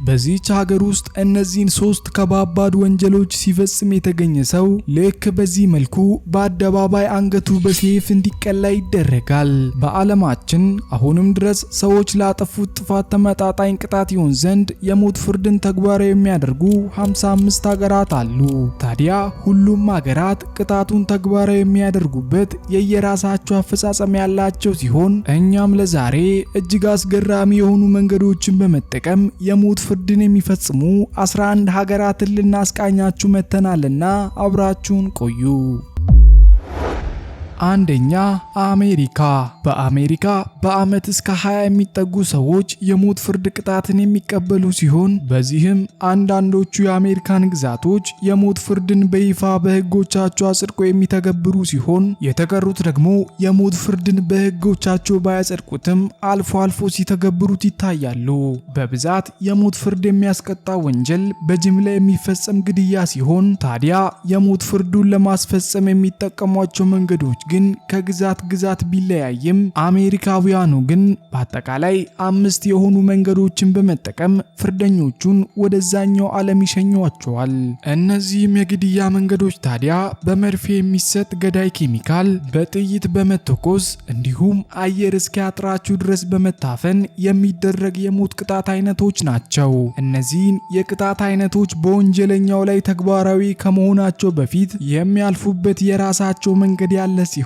በዚህች ሀገር ውስጥ እነዚህን 3 ከባባድ ወንጀሎች ሲፈጽም የተገኘ ሰው ልክ በዚህ መልኩ በአደባባይ አንገቱ በሰይፍ እንዲቀላ ይደረጋል። በዓለማችን አሁንም ድረስ ሰዎች ላጠፉት ጥፋት ተመጣጣኝ ቅጣት ይሆን ዘንድ የሞት ፍርድን ተግባራዊ የሚያደርጉ 55 ሀገራት አሉ። ታዲያ ሁሉም ሀገራት ቅጣቱን ተግባራዊ የሚያደርጉበት የየራሳቸው አፈጻጸም ያላቸው ሲሆን እኛም ለዛሬ እጅግ አስገራሚ የሆኑ መንገዶችን በመጠቀም የሞት ፍርድን የሚፈጽሙ 11 ሀገራትን ልናስቃኛችሁ መተናልና አብራችሁን ቆዩ። አንደኛ አሜሪካ። በአሜሪካ በአመት እስከ 20 የሚጠጉ ሰዎች የሞት ፍርድ ቅጣትን የሚቀበሉ ሲሆን በዚህም አንዳንዶቹ የአሜሪካን ግዛቶች የሞት ፍርድን በይፋ በህጎቻቸው አጽድቆ የሚተገብሩ ሲሆን የተቀሩት ደግሞ የሞት ፍርድን በህጎቻቸው ባያጸድቁትም አልፎ አልፎ ሲተገብሩት ይታያሉ። በብዛት የሞት ፍርድ የሚያስቀጣ ወንጀል በጅምላ የሚፈጸም ግድያ ሲሆን ታዲያ የሞት ፍርዱን ለማስፈጸም የሚጠቀሟቸው መንገዶች ግን ከግዛት ግዛት ቢለያይም አሜሪካውያኑ ግን በአጠቃላይ 5 የሆኑ መንገዶችን በመጠቀም ፍርደኞቹን ወደዛኛው ዓለም ይሸኟቸዋል። እነዚህም የግድያ መንገዶች ታዲያ በመርፌ የሚሰጥ ገዳይ ኬሚካል፣ በጥይት በመተኮስ እንዲሁም አየር እስኪያጥራችሁ ድረስ በመታፈን የሚደረግ የሞት ቅጣት አይነቶች ናቸው። እነዚህን የቅጣት አይነቶች በወንጀለኛው ላይ ተግባራዊ ከመሆናቸው በፊት የሚያልፉበት የራሳቸው መንገድ ያለ ሲሆን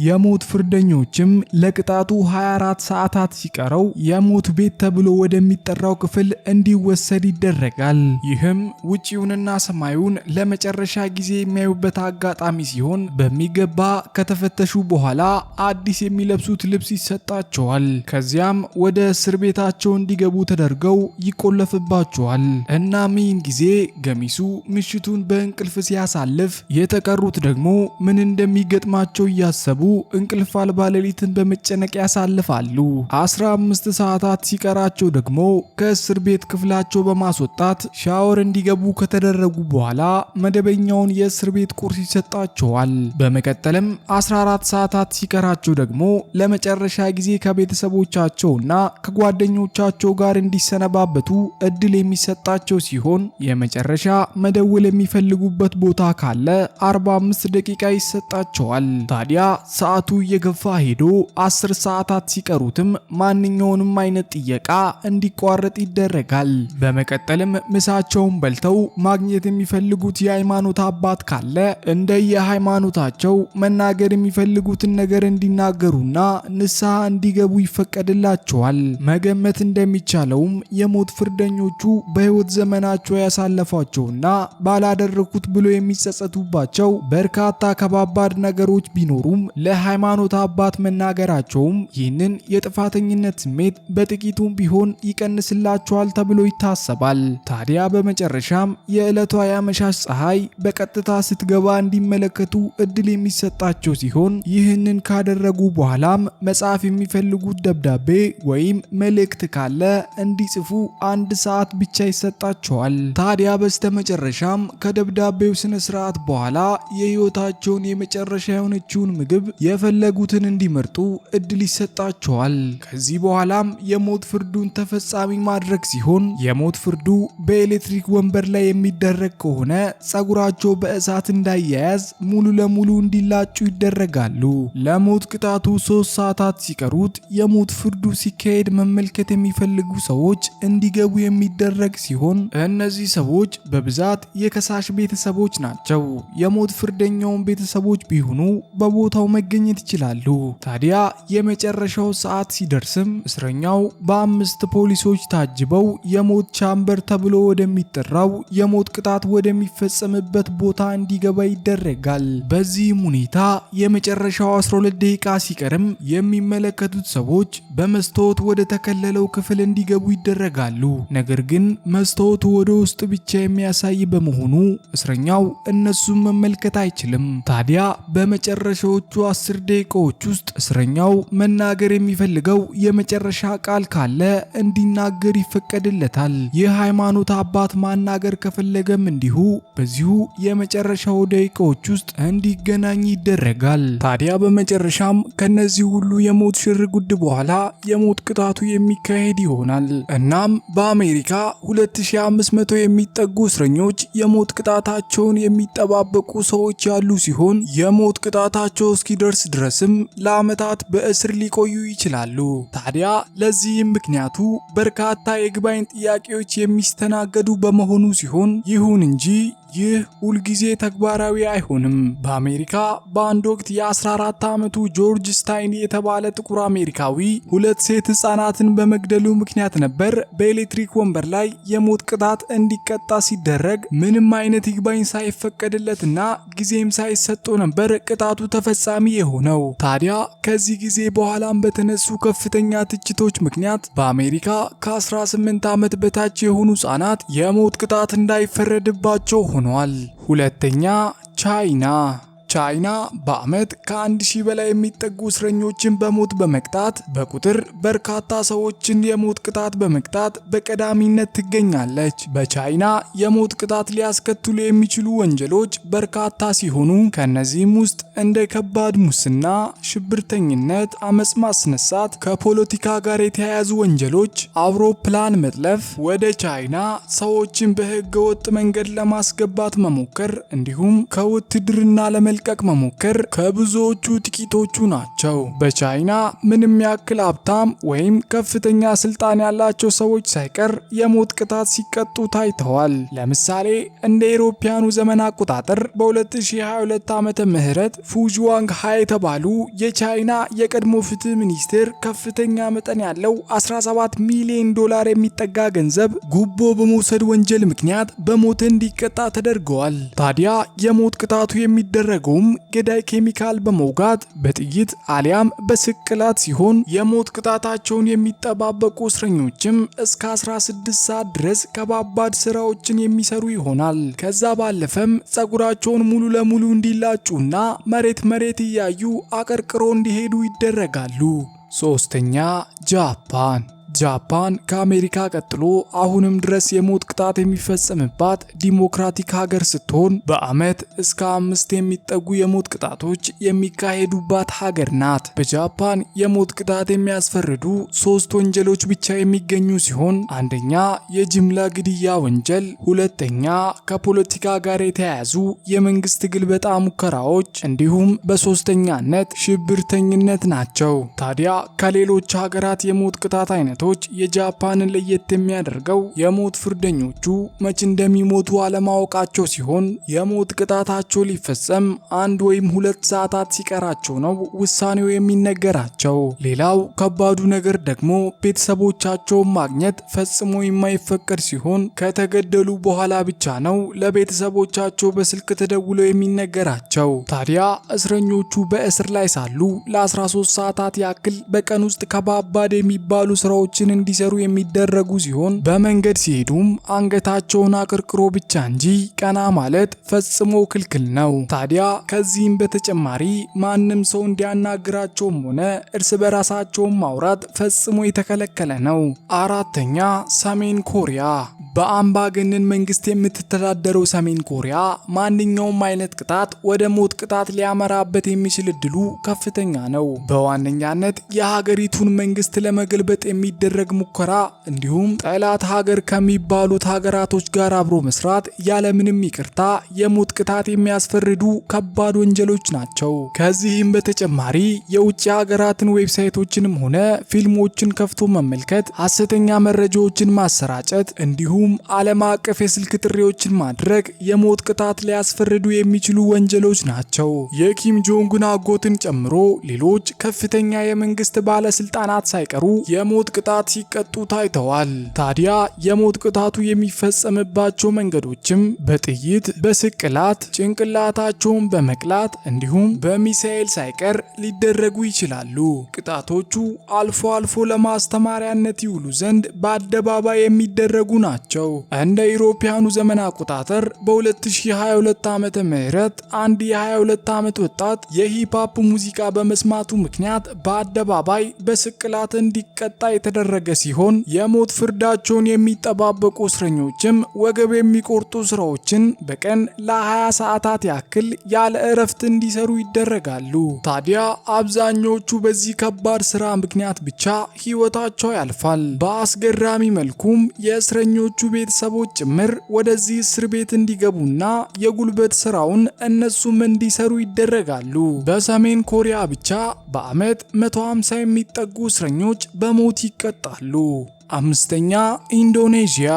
የሞት ፍርደኞችም ለቅጣቱ 24 ሰዓታት ሲቀረው የሞት ቤት ተብሎ ወደሚጠራው ክፍል እንዲወሰድ ይደረጋል። ይህም ውጪውንና ሰማዩን ለመጨረሻ ጊዜ የሚያዩበት አጋጣሚ ሲሆን በሚገባ ከተፈተሹ በኋላ አዲስ የሚለብሱት ልብስ ይሰጣቸዋል። ከዚያም ወደ እስር ቤታቸው እንዲገቡ ተደርገው ይቆለፍባቸዋል። እናም ይህን ጊዜ ገሚሱ ምሽቱን በእንቅልፍ ሲያሳልፍ፣ የተቀሩት ደግሞ ምን እንደሚገጥማቸው ያሰቡ እንቅልፍ አልባ ሌሊትን በመጨነቅ ያሳልፋሉ። 15 ሰዓታት ሲቀራቸው ደግሞ ከእስር ቤት ክፍላቸው በማስወጣት ሻወር እንዲገቡ ከተደረጉ በኋላ መደበኛውን የእስር ቤት ቁርስ ይሰጣቸዋል። በመቀጠልም 14 ሰዓታት ሲቀራቸው ደግሞ ለመጨረሻ ጊዜ ከቤተሰቦቻቸውና ከጓደኞቻቸው ጋር እንዲሰነባበቱ እድል የሚሰጣቸው ሲሆን የመጨረሻ መደወል የሚፈልጉበት ቦታ ካለ 45 ደቂቃ ይሰጣቸዋል። ታዲያ ሰዓቱ እየገፋ ሄዶ 10 ሰዓታት ሲቀሩትም ማንኛውንም አይነት ጥየቃ እንዲቋረጥ ይደረጋል። በመቀጠልም ምሳቸውን በልተው ማግኘት የሚፈልጉት የሃይማኖት አባት ካለ እንደየሃይማኖታቸው መናገር የሚፈልጉትን ነገር እንዲናገሩና ንስሐ እንዲገቡ ይፈቀድላቸዋል። መገመት እንደሚቻለውም የሞት ፍርደኞቹ በህይወት ዘመናቸው ያሳለፏቸውና ባላደረኩት ብሎ የሚጸጸቱባቸው በርካታ ከባባድ ነገሮች ቢኖሩም ለሃይማኖት አባት መናገራቸውም ይህንን የጥፋተኝነት ስሜት በጥቂቱም ቢሆን ይቀንስላቸዋል ተብሎ ይታሰባል። ታዲያ በመጨረሻም የዕለቷ የአመሻሽ ፀሐይ በቀጥታ ስትገባ እንዲመለከቱ እድል የሚሰጣቸው ሲሆን ይህንን ካደረጉ በኋላም መጻፍ የሚፈልጉት ደብዳቤ ወይም መልእክት ካለ እንዲጽፉ 1 ሰዓት ብቻ ይሰጣቸዋል። ታዲያ በስተመጨረሻም ከደብዳቤው ስነ ስርዓት በኋላ የህይወታቸውን የመጨረሻ የሆነችውን ምግብ የፈለጉትን እንዲመርጡ እድል ይሰጣቸዋል። ከዚህ በኋላም የሞት ፍርዱን ተፈጻሚ ማድረግ ሲሆን የሞት ፍርዱ በኤሌክትሪክ ወንበር ላይ የሚደረግ ከሆነ ጸጉራቸው በእሳት እንዳያያዝ ሙሉ ለሙሉ እንዲላጩ ይደረጋሉ። ለሞት ቅጣቱ 3 ሰዓታት ሲቀሩት የሞት ፍርዱ ሲካሄድ መመልከት የሚፈልጉ ሰዎች እንዲገቡ የሚደረግ ሲሆን እነዚህ ሰዎች በብዛት የከሳሽ ቤተሰቦች ናቸው። የሞት ፍርደኛውን ቤተሰቦች ቢሆኑ በቦታው መገኘት ይችላሉ። ታዲያ የመጨረሻው ሰዓት ሲደርስም እስረኛው በ5 ፖሊሶች ታጅበው የሞት ቻምበር ተብሎ ወደሚጠራው የሞት ቅጣት ወደሚፈጸምበት ቦታ እንዲገባ ይደረጋል። በዚህም ሁኔታ የመጨረሻው 12 ደቂቃ ሲቀርም የሚመለከቱት ሰዎች በመስታወት ወደ ተከለለው ክፍል እንዲገቡ ይደረጋሉ። ነገር ግን መስታወቱ ወደ ውስጥ ብቻ የሚያሳይ በመሆኑ እስረኛው እነሱን መመልከት አይችልም። ታዲያ በመጨረሻው በመጨረሻዎቹ 10 ደቂቃዎች ውስጥ እስረኛው መናገር የሚፈልገው የመጨረሻ ቃል ካለ እንዲናገር ይፈቀድለታል። የሃይማኖት አባት ማናገር ከፈለገም እንዲሁ በዚሁ የመጨረሻው ደቂቃዎች ውስጥ እንዲገናኝ ይደረጋል። ታዲያ በመጨረሻም ከነዚህ ሁሉ የሞት ሽርጉድ በኋላ የሞት ቅጣቱ የሚካሄድ ይሆናል። እናም በአሜሪካ 2500 የሚጠጉ እስረኞች የሞት ቅጣታቸውን የሚጠባበቁ ሰዎች ያሉ ሲሆን የሞት ቅጣታቸው እስኪደርስ ድረስም ለዓመታት በእስር ሊቆዩ ይችላሉ። ታዲያ ለዚህም ምክንያቱ በርካታ የይግባኝ ጥያቄዎች የሚስተናገዱ በመሆኑ ሲሆን ይሁን እንጂ ይህ ሁልጊዜ ተግባራዊ አይሆንም። በአሜሪካ በአንድ ወቅት የ14 ዓመቱ ጆርጅ ስታይን የተባለ ጥቁር አሜሪካዊ 2 ሴት ህፃናትን በመግደሉ ምክንያት ነበር በኤሌክትሪክ ወንበር ላይ የሞት ቅጣት እንዲቀጣ ሲደረግ ምንም አይነት ይግባኝ ሳይፈቀድለትና ጊዜም ሳይሰጠው ነበር ቅጣቱ ተፈጻሚ የሆነው። ታዲያ ከዚህ ጊዜ በኋላም በተነሱ ከፍተኛ ትችቶች ምክንያት በአሜሪካ ከ18 ዓመት በታች የሆኑ ህፃናት የሞት ቅጣት እንዳይፈረድባቸው ሆኗል። ሁለተኛ፣ ቻይና በዓመት ከ1000 በላይ የሚጠጉ እስረኞችን በሞት በመቅጣት በቁጥር በርካታ ሰዎችን የሞት ቅጣት በመቅጣት በቀዳሚነት ትገኛለች። በቻይና የሞት ቅጣት ሊያስከትሉ የሚችሉ ወንጀሎች በርካታ ሲሆኑ ከነዚህም ውስጥ እንደ ከባድ ሙስና፣ ሽብርተኝነት፣ አመጽ ማስነሳት፣ ከፖለቲካ ጋር የተያያዙ ወንጀሎች፣ አውሮፕላን መጥለፍ፣ ወደ ቻይና ሰዎችን በህገ ወጥ መንገድ ለማስገባት መሞከር እንዲሁም ከውትድርና ለመልቀቅ መሞከር ከብዙዎቹ ጥቂቶቹ ናቸው። በቻይና ምንም ያክል ሀብታም ወይም ከፍተኛ ስልጣን ያላቸው ሰዎች ሳይቀር የሞት ቅጣት ሲቀጡ ታይተዋል። ለምሳሌ እንደ አውሮፓውያኑ ዘመን አቆጣጠር በ2022 ዓመተ ምህረት ፉጂዋንግ ሃይ የተባሉ የቻይና የቀድሞ ፍትህ ሚኒስቴር ከፍተኛ መጠን ያለው 17 ሚሊዮን ዶላር የሚጠጋ ገንዘብ ጉቦ በመውሰድ ወንጀል ምክንያት በሞት እንዲቀጣ ተደርገዋል። ታዲያ የሞት ቅጣቱ የሚደረገውም ገዳይ ኬሚካል በመውጋት በጥይት አሊያም በስቅላት ሲሆን የሞት ቅጣታቸውን የሚጠባበቁ እስረኞችም እስከ 16 ሰዓት ድረስ ከባባድ ስራዎችን የሚሰሩ ይሆናል። ከዛ ባለፈም ጸጉራቸውን ሙሉ ለሙሉ እንዲላጩና መሬት እያዩ አቀርቅሮ እንዲሄዱ ይደረጋሉ። ሶስተኛ፣ ጃፓን ከአሜሪካ ቀጥሎ አሁንም ድረስ የሞት ቅጣት የሚፈጸምባት ዲሞክራቲክ ሀገር ስትሆን በዓመት እስከ 5 የሚጠጉ የሞት ቅጣቶች የሚካሄዱባት ሀገር ናት። በጃፓን የሞት ቅጣት የሚያስፈርዱ 3 ወንጀሎች ብቻ የሚገኙ ሲሆን አንደኛ የጅምላ ግድያ ወንጀል፣ ሁለተኛ ከፖለቲካ ጋር የተያያዙ የመንግስት ግልበጣ ሙከራዎች እንዲሁም በሶስተኛነት ሽብርተኝነት ናቸው። ታዲያ ከሌሎች ሀገራት የሞት ቅጣት አይነቶች የጃፓንን ለየት የሚያደርገው የሞት ፍርደኞቹ መቼ እንደሚሞቱ አለማወቃቸው ሲሆን የሞት ቅጣታቸው ሊፈጸም 1 ወይም 2 ሰዓታት ሲቀራቸው ነው ውሳኔው የሚነገራቸው። ሌላው ከባዱ ነገር ደግሞ ቤተሰቦቻቸውን ማግኘት ፈጽሞ የማይፈቀድ ሲሆን ከተገደሉ በኋላ ብቻ ነው ለቤተሰቦቻቸው በስልክ ተደውለው የሚነገራቸው። ታዲያ እስረኞቹ በእስር ላይ ሳሉ ለ13 ሰዓታት ያክል በቀን ውስጥ ከባባድ የሚባሉ ስራዎችን እንዲሰሩ የሚደረጉ ሲሆን በመንገድ ሲሄዱም አንገታቸውን አቀርቅሮ ብቻ እንጂ ቀና ማለት ፈጽሞ ክልክል ነው። ታዲያ ከዚህም በተጨማሪ ማንም ሰው እንዲያናግራቸውም ሆነ እርስ በራሳቸውም ማውራት ፈጽሞ የተከለከለ ነው። አራተኛ፣ ሰሜን ኮሪያ። በአምባገነን መንግስት የምትተዳደረው ሰሜን ኮሪያ ማንኛውም አይነት ቅጣት ወደ ሞት ቅጣት ሊያመራበት የሚችል እድሉ ከፍተኛ ነው። በዋነኛነት የሀገሪቱን መንግስት ለመገልበጥ የሚደረግ ሙከራ እንዲሁም ጠላት ሀገር ከሚባሉት ሀገራቶች ጋር አብሮ መስራት ያለምንም ይቅርታ የሞት ቅጣት የሚያስፈርዱ ከባድ ወንጀሎች ናቸው። ከዚህም በተጨማሪ የውጭ ሀገራትን ዌብሳይቶችንም ሆነ ፊልሞችን ከፍቶ መመልከት፣ ሐሰተኛ መረጃዎችን ማሰራጨት እንዲሁም ዓለም አቀፍ የስልክ ጥሪዎችን ማድረግ የሞት ቅጣት ሊያስፈርዱ የሚችሉ ወንጀሎች ናቸው። የኪም ጆንግን አጎትን ጨምሮ ሌሎች ከፍተኛ የመንግስት ባለስልጣናት ሳይቀሩ የሞት ቅጣት ሲቀጡ ታይተዋል። ታዲያ የሞት ቅጣቱ የሚፈጸምባቸው መንገዶችም በጥይት፣ በስቅላት፣ ጭንቅላታቸውን በመቅላት እንዲሁም በሚሳኤል ሳይቀር ሊደረጉ ይችላሉ። ቅጣቶቹ አልፎ አልፎ ለማስተማሪያነት ይውሉ ዘንድ በአደባባይ የሚደረጉ ናቸው። ናቸው። እንደ አውሮፓውያኑ ዘመን አቆጣጠር በ2022 ዓመተ ምህረት አንድ የ22 ዓመት ወጣት የሂፕሆፕ ሙዚቃ በመስማቱ ምክንያት በአደባባይ በስቅላት እንዲቀጣ የተደረገ ሲሆን የሞት ፍርዳቸውን የሚጠባበቁ እስረኞችም ወገብ የሚቆርጡ ስራዎችን በቀን ለ20 ሰዓታት ያክል ያለ እረፍት እንዲሰሩ ይደረጋሉ። ታዲያ አብዛኞቹ በዚህ ከባድ ስራ ምክንያት ብቻ ህይወታቸው ያልፋል። በአስገራሚ መልኩም የእስረኞቹ ቤተሰቦች ጭምር ወደዚህ እስር ቤት እንዲገቡና የጉልበት ስራውን እነሱም እንዲሰሩ ይደረጋሉ። በሰሜን ኮሪያ ብቻ በአመት 150 የሚጠጉ እስረኞች በሞት ይቀጣሉ። አምስተኛ ኢንዶኔዥያ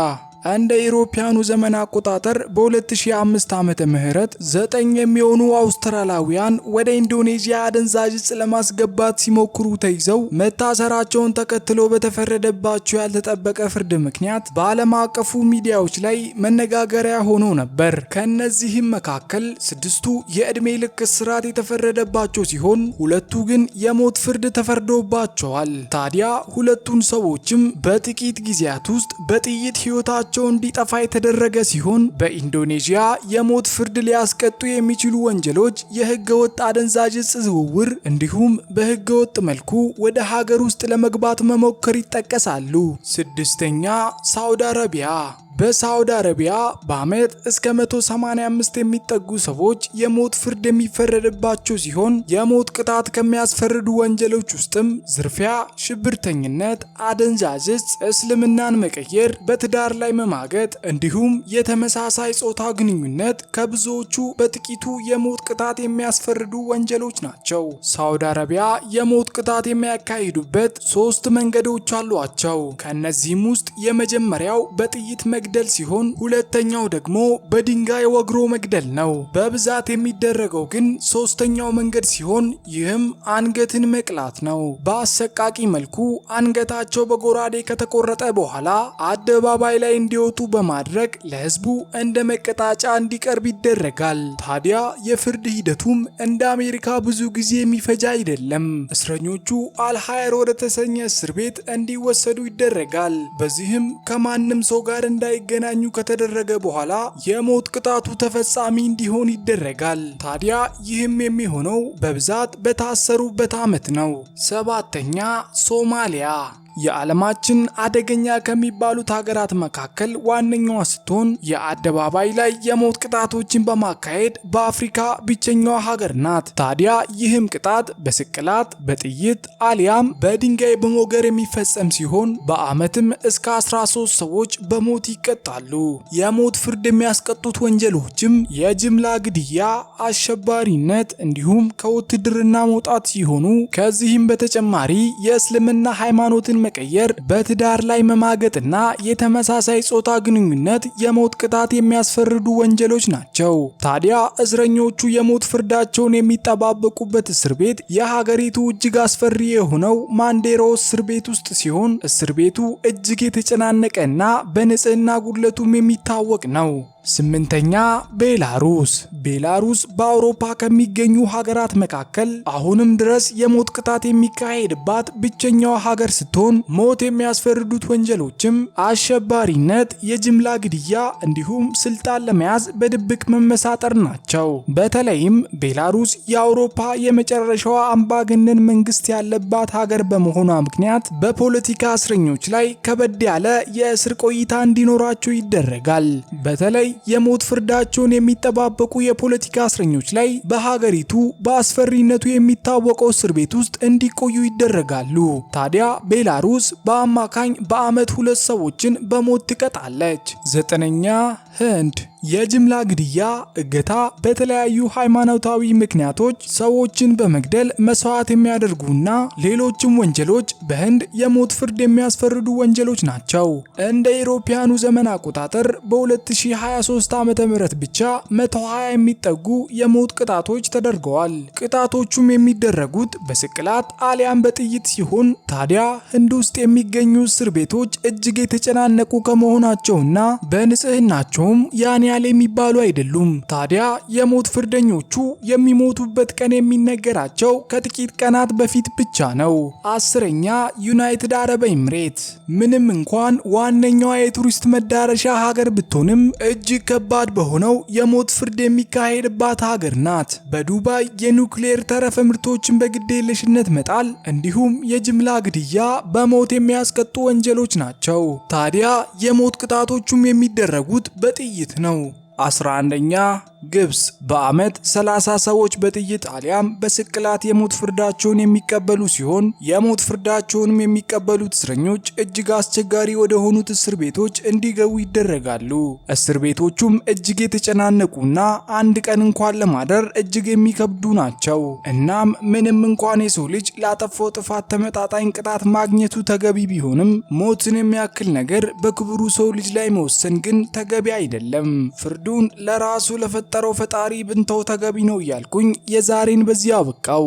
እንደ አውሮፓውያኑ ዘመን አቆጣጠር በ2005 ዓመተ ምህረት 9 የሚሆኑ አውስትራሊያውያን ወደ ኢንዶኔዥያ አደንዛዥ ዕፅ ለማስገባት ሲሞክሩ ተይዘው መታሰራቸውን ተከትሎ በተፈረደባቸው ያልተጠበቀ ፍርድ ምክንያት በዓለም አቀፉ ሚዲያዎች ላይ መነጋገሪያ ሆነው ነበር። ከነዚህም መካከል 6ቱ የዕድሜ ልክ እስራት የተፈረደባቸው ሲሆን 2ቱ ግን የሞት ፍርድ ተፈርዶባቸዋል። ታዲያ ሁለቱን ሰዎችም በጥቂት ጊዜያት ውስጥ በጥይት ህይወታቸው እንዲጠፋ የተደረገ ሲሆን በኢንዶኔዥያ የሞት ፍርድ ሊያስቀጡ የሚችሉ ወንጀሎች የህገወጥ አደንዛዥ ዕፅ ዝውውር እንዲሁም በህገወጥ መልኩ ወደ ሀገር ውስጥ ለመግባት መሞከር ይጠቀሳሉ። ስድስተኛ ሳውዲ አረቢያ። በሳውዲ አረቢያ በአመት እስከ 185 የሚጠጉ ሰዎች የሞት ፍርድ የሚፈረድባቸው ሲሆን የሞት ቅጣት ከሚያስፈርዱ ወንጀሎች ውስጥም ዝርፊያ፣ ሽብርተኝነት፣ አደንዛዥ ዕፅ፣ እስልምናን መቀየር፣ በትዳር ላይ መማገጥ እንዲሁም የተመሳሳይ ጾታ ግንኙነት ከብዙዎቹ በጥቂቱ የሞት ቅጣት የሚያስፈርዱ ወንጀሎች ናቸው። ሳውዲ አረቢያ የሞት ቅጣት የሚያካሂዱበት 3 መንገዶች አሏቸው። ከነዚህም ውስጥ የመጀመሪያው በጥይት መግደል ሲሆን ሁለተኛው ደግሞ በድንጋይ ወግሮ መግደል ነው። በብዛት የሚደረገው ግን 3ኛው መንገድ ሲሆን ይህም አንገትን መቅላት ነው። በአሰቃቂ መልኩ አንገታቸው በጎራዴ ከተቆረጠ በኋላ አደባባይ ላይ እንዲወጡ በማድረግ ለህዝቡ እንደ መቀጣጫ እንዲቀርብ ይደረጋል። ታዲያ የፍርድ ሂደቱም እንደ አሜሪካ ብዙ ጊዜ የሚፈጅ አይደለም። እስረኞቹ አልሃየር ወደ ተሰኘ እስር ቤት እንዲወሰዱ ይደረጋል። በዚህም ከማንም ሰው ጋር እንዳይገናኙ ከተደረገ በኋላ የሞት ቅጣቱ ተፈጻሚ እንዲሆን ይደረጋል። ታዲያ ይህም የሚሆነው በብዛት በታሰሩበት ዓመት ነው። 7ኛ ሶማሊያ። የዓለማችን አደገኛ ከሚባሉት ሀገራት መካከል ዋነኛዋ ስትሆን የአደባባይ ላይ የሞት ቅጣቶችን በማካሄድ በአፍሪካ ብቸኛዋ ሀገር ናት። ታዲያ ይህም ቅጣት በስቅላት፣ በጥይት አሊያም በድንጋይ በሞገር የሚፈጸም ሲሆን በአመትም እስከ 13 ሰዎች በሞት ይቀጣሉ። የሞት ፍርድ የሚያስቀጡት ወንጀሎችም የጅምላ ግድያ፣ አሸባሪነት እንዲሁም ከውትድርና መውጣት ሲሆኑ ከዚህም በተጨማሪ የእስልምና ሃይማኖትን መቀየር፣ በትዳር ላይ መማገጥና የተመሳሳይ ጾታ ግንኙነት የሞት ቅጣት የሚያስፈርዱ ወንጀሎች ናቸው። ታዲያ እስረኞቹ የሞት ፍርዳቸውን የሚጠባበቁበት እስር ቤት የሀገሪቱ እጅግ አስፈሪ የሆነው ማንዴሮ እስር ቤት ውስጥ ሲሆን እስር ቤቱ እጅግ የተጨናነቀና በንጽህና ጉድለቱም የሚታወቅ ነው። 8ኛ ቤላሩስ። ቤላሩስ በአውሮፓ ከሚገኙ ሀገራት መካከል አሁንም ድረስ የሞት ቅጣት የሚካሄድባት ብቸኛዋ ሀገር ስትሆን ሞት የሚያስፈርዱት ወንጀሎችም አሸባሪነት፣ የጅምላ ግድያ እንዲሁም ስልጣን ለመያዝ በድብቅ መመሳጠር ናቸው። በተለይም ቤላሩስ የአውሮፓ የመጨረሻዋ አምባገነን መንግስት ያለባት ሀገር በመሆኗ ምክንያት በፖለቲካ እስረኞች ላይ ከበድ ያለ የእስር ቆይታ እንዲኖራቸው ይደረጋል። በተለይ የሞት ፍርዳቸውን የሚጠባበቁ የፖለቲካ እስረኞች ላይ በሀገሪቱ በአስፈሪነቱ የሚታወቀው እስር ቤት ውስጥ እንዲቆዩ ይደረጋሉ። ታዲያ ቤላሩስ በአማካኝ በአመት 2 ሰዎችን በሞት ትቀጣለች። 9ኛ ህንድ። የጅምላ ግድያ፣ እገታ፣ በተለያዩ ሃይማኖታዊ ምክንያቶች ሰዎችን በመግደል መስዋዕት የሚያደርጉና ሌሎችም ወንጀሎች በህንድ የሞት ፍርድ የሚያስፈርዱ ወንጀሎች ናቸው። እንደ አውሮፓውያኑ ዘመን አቆጣጠር በ2023 ዓ.ም ብቻ 120 የሚጠጉ የሞት ቅጣቶች ተደርገዋል። ቅጣቶቹም የሚደረጉት በስቅላት አሊያም በጥይት ሲሆን ታዲያ ህንድ ውስጥ የሚገኙ እስር ቤቶች እጅግ የተጨናነቁ ከመሆናቸውና በንጽህናቸውም ያን ያህል የሚባሉ አይደሉም። ታዲያ የሞት ፍርደኞቹ የሚሞቱበት ቀን የሚነገራቸው ከጥቂት ቀናት በፊት ብቻ ነው። 10ኛ ዩናይትድ አረብ ኤምሬት። ምንም እንኳን ዋነኛዋ የቱሪስት መዳረሻ ሀገር ብትሆንም እጅግ ከባድ በሆነው የሞት ፍርድ የሚካሄድባት ሀገር ናት። በዱባይ የኑክሌር ተረፈ ምርቶችን በግዴለሽነት መጣል እንዲሁም የጅምላ ግድያ በሞት የሚያስቀጡ ወንጀሎች ናቸው። ታዲያ የሞት ቅጣቶቹም የሚደረጉት በጥይት ነው። 11ኛ ግብጽ። በዓመት 30 ሰዎች በጥይት አሊያም በስቅላት የሞት ፍርዳቸውን የሚቀበሉ ሲሆን የሞት ፍርዳቸውንም የሚቀበሉት እስረኞች እጅግ አስቸጋሪ ወደ ሆኑት እስር ቤቶች እንዲገቡ ይደረጋሉ። እስር ቤቶቹም እጅግ የተጨናነቁና አንድ ቀን እንኳን ለማደር እጅግ የሚከብዱ ናቸው። እናም ምንም እንኳን የሰው ልጅ ላጠፋው ጥፋት ተመጣጣኝ ቅጣት ማግኘቱ ተገቢ ቢሆንም ሞትን የሚያክል ነገር በክቡሩ ሰው ልጅ ላይ መወሰን ግን ተገቢ አይደለም። ፍርዱን ለራሱ ለፈጠረው ፈጣሪ ብንተው ተገቢ ነው እያልኩኝ የዛሬን በዚህ አበቃው።